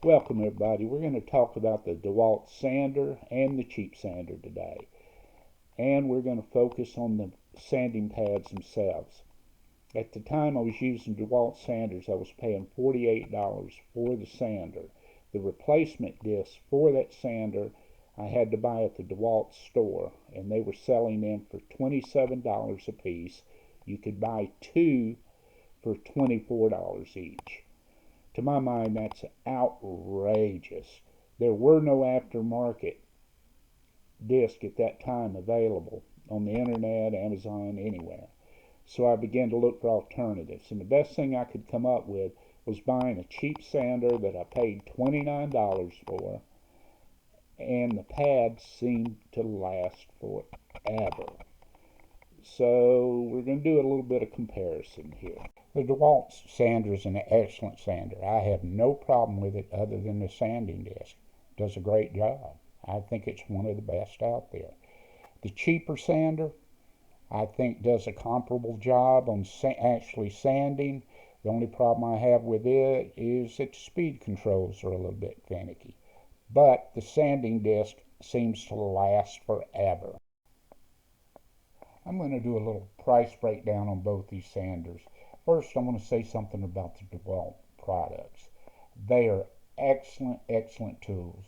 Welcome everybody. We're going to talk about the DeWalt sander and the cheap sander today. And we're going to focus on the sanding pads themselves. At the time I was using DeWalt sanders, I was paying $48 for the sander. The replacement disc for that sander I had to buy at the DeWalt store, and they were selling them for $27 a piece. You could buy two for $24 each. To my mind, that's outrageous. There were no aftermarket discs at that time available on the internet, Amazon, anywhere. So I began to look for alternatives, and the best thing I could come up with was buying a cheap sander that I paid $29 for, and the pads seemed to last forever. So we're going to do a little bit of comparison here. The DeWalt sander is an excellent sander. I have no problem with it other than the sanding disc. It does a great job. I think it's one of the best out there. The cheaper sander, I think, does a comparable job on actually sanding. The only problem I have with it is that the speed controls are a little bit finicky. But the sanding disc seems to last forever. I'm going to do a little price breakdown on both these sanders. First, I want to say something about the DeWalt products. They are excellent, excellent tools.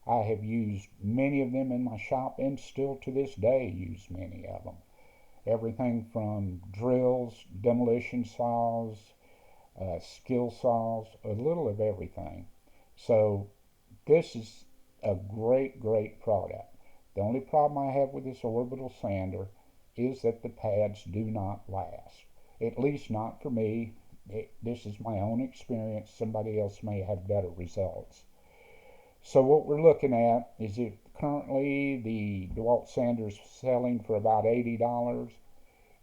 I have used many of them in my shop and still to this day use many of them. Everything from drills, demolition saws, skill saws, a little of everything. So this is a great, great product. The only problem I have with this orbital sander is that the pads do not last. At least not for me. This is my own experience. Somebody else may have better results. So what we're looking at is if currently the DeWalt sander is selling for about $80.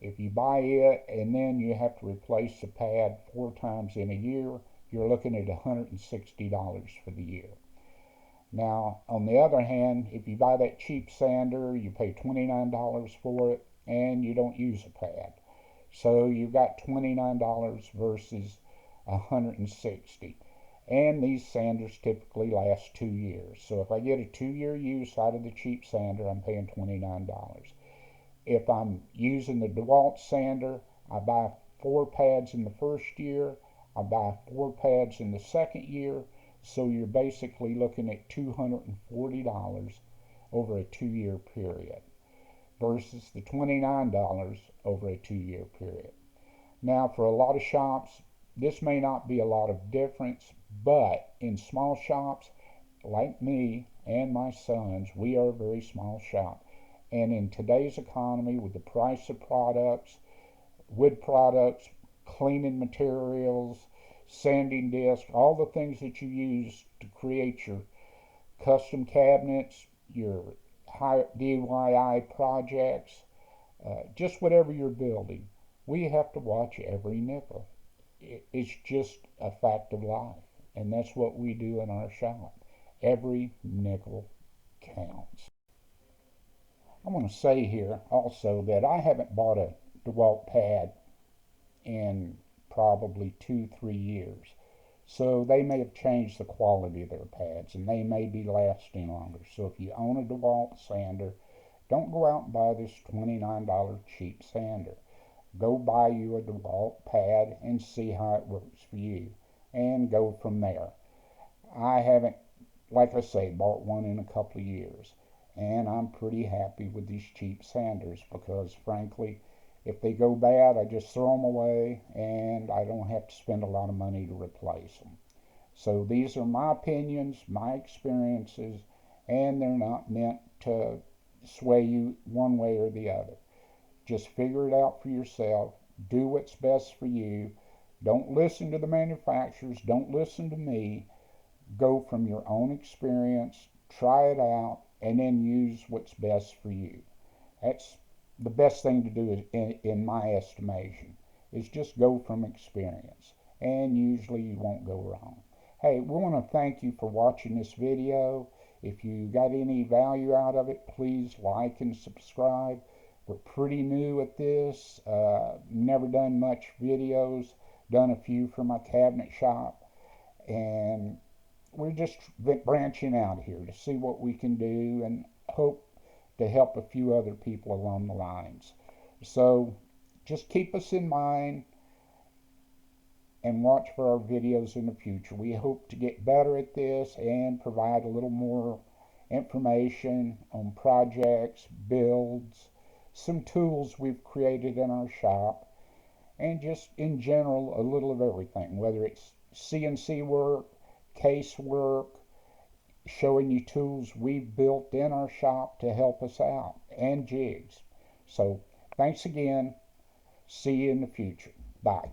If you buy it and then you have to replace the pad 4 times in a year, you're looking at $160 for the year. Now, on the other hand, if you buy that cheap sander, you pay $29 for it, and you don't use a pad. So you've got $29 versus $160. And these sanders typically last 2 years. So if I get a 2-year use out of the cheap sander, I'm paying $29. If I'm using the DeWalt sander, I buy 4 pads in the first year, I buy 4 pads in the second year, so you're basically looking at $240 over a 2-year period versus the $29 over a 2-year period. Now, for a lot of shops, this may not be a lot of difference, but in small shops like me and my sons, we are a very small shop. And in today's economy, with the price of products, wood products, cleaning materials, sanding discs, all the things that you use to create your custom cabinets, your DIY projects, just whatever you're building, we have to watch every nickel. It's just a fact of life, and that's what we do in our shop. Every nickel counts. I want to say here also that I haven't bought a DeWalt pad in probably 2-3 years. So they may have changed the quality of their pads, and they may be lasting longer. So if you own a DeWalt sander, don't go out and buy this $29 cheap sander. Go buy you a DeWalt pad and see how it works for you, and go from there. I haven't, like I say, bought one in a couple of years, and I'm pretty happy with these cheap sanders because, frankly, if they go bad, I just throw them away, and I don't have to spend a lot of money to replace them. So these are my opinions, my experiences, and they're not meant to sway you one way or the other. Just figure it out for yourself. Do what's best for you. Don't listen to the manufacturers. Don't listen to me. Go from your own experience, try it out, and then use what's best for you. That's the best thing to do, in my estimation, is just go from experience, and usually you won't go wrong. Hey, we want to thank you for watching this video. If you got any value out of it, please like and subscribe. We're pretty new at this, never done much videos, done a few for my cabinet shop, and we're just branching out here to see what we can do and hope to help a few other people along the lines. So just keep us in mind and watch for our videos in the future. We hope to get better at this and provide a little more information on projects, builds, some tools we've created in our shop, and just in general a little of everything, whether it's CNC work, case work, showing you tools we've built in our shop to help us out, and jigs. So thanks again. See you in the future. Bye.